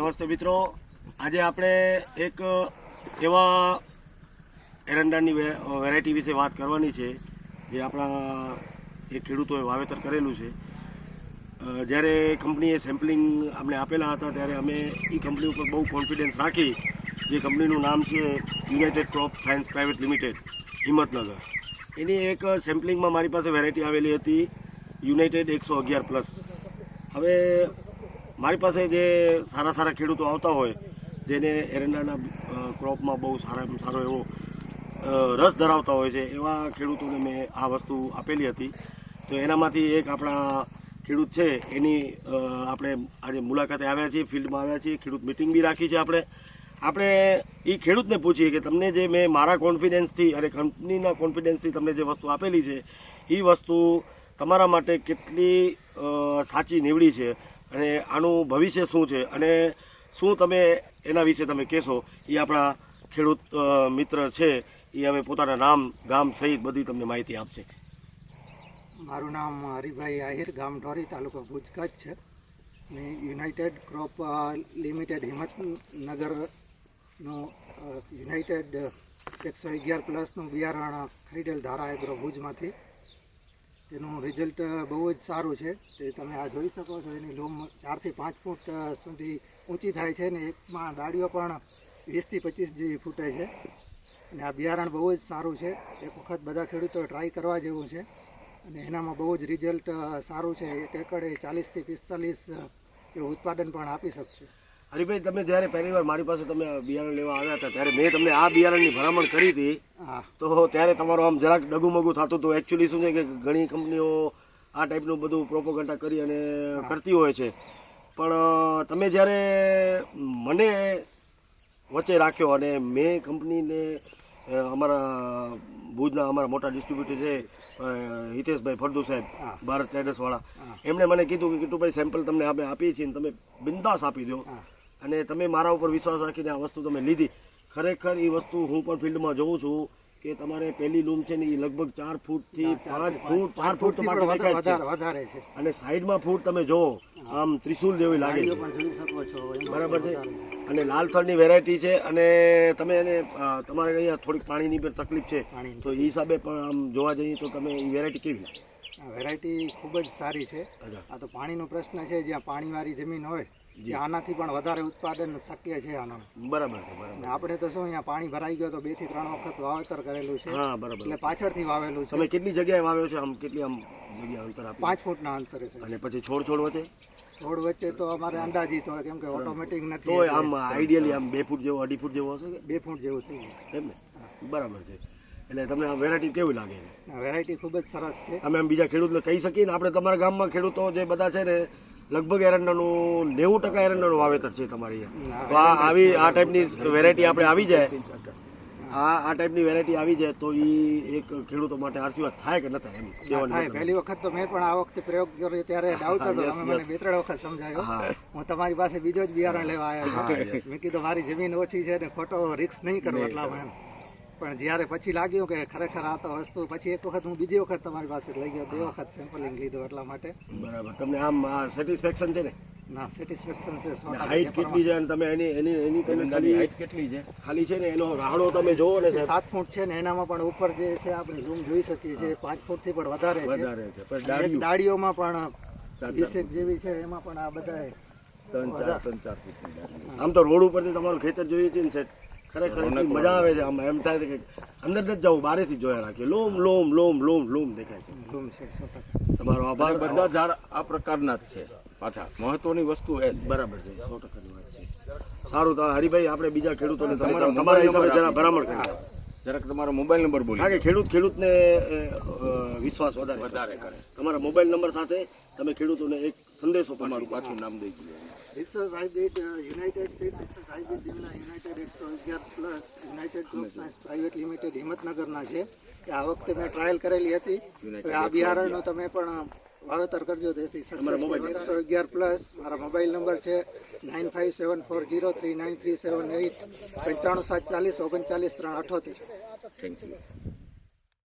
નમસ્તે મિત્રો, આજે આપણે એક એવા એરંડાની વેરાયટી વિશે વાત કરવાની છે જે આપણા એક ખેડૂતોએ વાવેતર કરેલું છે. જ્યારે કંપનીએ સેમ્પલિંગ અમને આપેલા હતા ત્યારે અમે એ કંપની ઉપર બહુ કોન્ફિડન્સ રાખી. જે કંપનીનું નામ છે United Crop Science Private Limited, Himmatnagar. એની એક સેમ્પલિંગમાં મારી પાસે વેરાયટી આવેલી હતી યુનાઇટેડ 111+. હવે મારી પાસે જે સારા ખેડૂતો આવતા હોય જેને એરંડાના ક્રોપમાં બહુ સારો એવો રસ ધરાવતા હોય છે, એવા ખેડૂતોને મેં આ વસ્તુ આપેલી હતી. તો એનામાંથી એક આપણા ખેડૂત છે એની આપણે આજે મુલાકાતે આવ્યા છીએ, ફિલ્ડમાં આવ્યા છીએ, ખેડૂત મિટિંગ બી રાખી છે. આપણે એ ખેડૂતને પૂછીએ કે તમને જે મેં મારા કોન્ફિડન્સથી અને કંપનીના કોન્ફિડન્સથી તમને જે વસ્તુ આપેલી છે એ વસ્તુ તમારા માટે કેટલી સાચી નીવડી છે અને આનું ભવિષ્ય શું છે અને શું તમે એના વિશે તમે કહેશો. એ આપણા ખેડૂત મિત્ર છે, એ હવે પોતાના નામ ગામ સહિત બધી તમને માહિતી આપશે. મારું નામ હરિભાઈ આહિર, ગામ ઢોરી, તાલુકો ભુજ, કચ્છ છે. મેં યુનાઇટેડ ક્રોપ લિમિટેડ હિંમતનગરનું યુનાઇટેડ 111+નું બિયારણ ખરીદેલ ધારા એગ્રો ભુજમાંથી. તેનું રિઝલ્ટ બહુ જ સારું છે. તે તમે આ જોઈ શકો છો. એની લૂમ 4 થી 5 ફૂટ સુધી ઊંચી થાય છે ને એકમાં ડાળીઓ પણ 20 થી 25 જેવી ફૂટે છે. અને આ બિયારણ બહુ જ સારું છે. એક વખત બધા ખેડૂતો ટ્રાય કરવા જેવું છે અને એનામાં બહુ જ રિઝલ્ટ સારું છે. એક એકડે 40 થી 45 એવું ઉત્પાદન પણ આપી શકશે. હરિભાઈ, તમે જ્યારે પહેલી વાર મારી પાસે તમે બિયારણ લેવા આવ્યા હતા ત્યારે મેં તમને આ બિયારણની ભલામણ કરી હતી. તો ત્યારે તમારો આમ જરાક ડગુમગું થતું હતું. એકચ્યુઅલી શું છે કે ઘણી કંપનીઓ આ ટાઈપનું બધું પ્રોપોગન્ડા કરી અને કરતી હોય છે, પણ તમે જ્યારે મને વચ્ચે રાખ્યો અને મેં કંપનીને અમારા ભુજના અમારા મોટા ડિસ્ટ્રીબ્યુટર છે હિતેશભાઈ ફળદુ સાહેબ, ભારત ટ્રેડર્સવાળા, એમણે મને કીધું કે કિટુભાઈ સેમ્પલ તમને આપણે આપીએ છીએ, તમે બિંદાસ આપી દો. અને તમે મારા ઉપર વિશ્વાસ રાખીને આ વસ્તુ તમે લીધી. ખરેખર એ વસ્તુ હું પણ ફિલ્ડમાં જોઉં છું કે તમારે પહેલી લૂમ છે ને એ લગભગ 4 ફૂટથી 4 ફૂટ વધારે છે. અને સાઈડમાં ફૂટ તમે જોવો આમ ત્રિશુલ જેવી લાગે છે. બરાબર છે. અને લાલ થળની વેરાયટી છે અને તમે એને તમારે અહીંયા થોડીક પાણીની પણ તકલીફ છે, તો એ હિસાબે પણ આમ જોવા જઈએ તો તમે એ વેરાયટી કેવી લાગે? વેરાયટી ખૂબ જ સારી છે. આ તો પાણીનો પ્રશ્ન છે. જ્યાં પાણીવાળી જમીન હોય ત્યાં આનાથી પણ વધારે ઉત્પાદન શક્ય છે આનું. બરાબર છે. બરાબર. આપણે તો શું અહીંયા પાણી ભરાઈ ગયો તો 2 થી 3 વખત વાવેતર કરેલું છે. હા, બરાબર. એટલે પાછળથી વાવેલું છે. તમે કેટલી જગ્યાએ વાવ્યો છે? આમ કેટલી આમ જગ્યા અંતર આપી? 5 ફૂટના અંતરે છે. અને પછી છોડ વચ્ચે? છોડ વચ્ચે તો અમારે અંદાજિત હોય, કેમ કે ઓટોમેટિક નથી. તો આમ આઈડિયલી આમ 2 ફૂટ જેવો 2.5 ફૂટ જેવો હશે કે? 2 ફૂટ જેવું થઈ ગયું એમ ને? બરાબર છે. એટલે તમને આ વેરાયટી કેવી લાગે? વેરાયટી ખૂબ જ સરસ છે. અમે આમ બીજા ખેડૂતને કહી શકીએ ને, આપણે તમારા ગામમાં ખેડૂતો જે બધા છે ને લગભગ એરંડાનું 90% એરંડાનું વાવેતર છે તમારી અહીંયા. તો આ ટાઈપની વેરાયટી આપણે આવી જાય, આ ટાઈપની વેરાયટી આવી જાય તો એ એક ખેડૂતો માટે આશીર્વાદ થાય કે ન થાય એમ કહેવાનું. પહેલી વખત તો મેં પણ આ વખતે પ્રયોગ કર્યો ત્યારે ડાઉટ હતો. તમે મને 2-3 વખત સમજાયો. હું તમારી પાસે બીજો જ બિયારણ લેવા આવ્યો. મેં કીધું મારી જમીન ઓછી છે ને ખોટો રિસ્ક નહીં કરું એટલામાં એમ. પણ જ્યારે પછી લાગ્યું કે ખરેખર આ તો વસ્તુ, પછી એક વખત હું બીજી વખત તમારી પાસે લઈ ગયો, 2 વખત સેમ્પલિંગ લીધું એટલા માટે. બરાબર. તમને આમ સેટિસ્ફેક્શન છે ને? ના, સેટિસ્ફેક્શન છે. હાઈટ કેટલી છે અને તમે એની તમે હાઈટ કેટલી છે ખાલી છે ને એનો રાહડો તમે જોવો ને 7 ફૂટ છે ને એનામાં પણ ઉપર જે છે આપણે ઝૂમ જોઈ શકીએ છીએ 5 ફૂટથી પણ વધારે છે. ડાળીઓમાં પણ 20 જેવી છે, એમાં પણ આ બધા 3-4 ફૂટ. આમ તો રોડ ઉપરથી તમારું ખેતર જોઈએ છે ને સેટ, ખરેખર મજા આવે છે. આમ એમ થાય છે કે અંદર જ જવું, બારેથી જોયા રાખીએ. લોમ દેખાય છે. લૂમ છે. તમારો આભાર. બધા ઝાડ આ પ્રકારના જ છે. પાછા મહત્વની વસ્તુ એ બરાબર છે. 100%ની વાત છે. સારું, તો હરિભાઈ આપણે બીજા ખેડૂતોને તમારા હિસાબે જરા ભલામણ કરી જરાક તમારો મોબાઈલ નંબર બોલો. કારણ કે ખેડૂતને વિશ્વાસ વધારે કરે. તમારા મોબાઈલ નંબર સાથે તમે ખેડૂતોને એક સંદેશો, તમારું પાછું નામ દઈ દો. Research hybrid United seed research hybrid જીવના United 111+ United Crop Science Private Limited હિંમતનગરના છે. કે આ વખતે મેં ટ્રાયલ કરેલી હતી. આ બિયારણનો તમે પણ વાવેતર કરજો. તેથી 111+. મારા મોબાઈલ નંબર છે 9574039378, 9574403938. Thank you.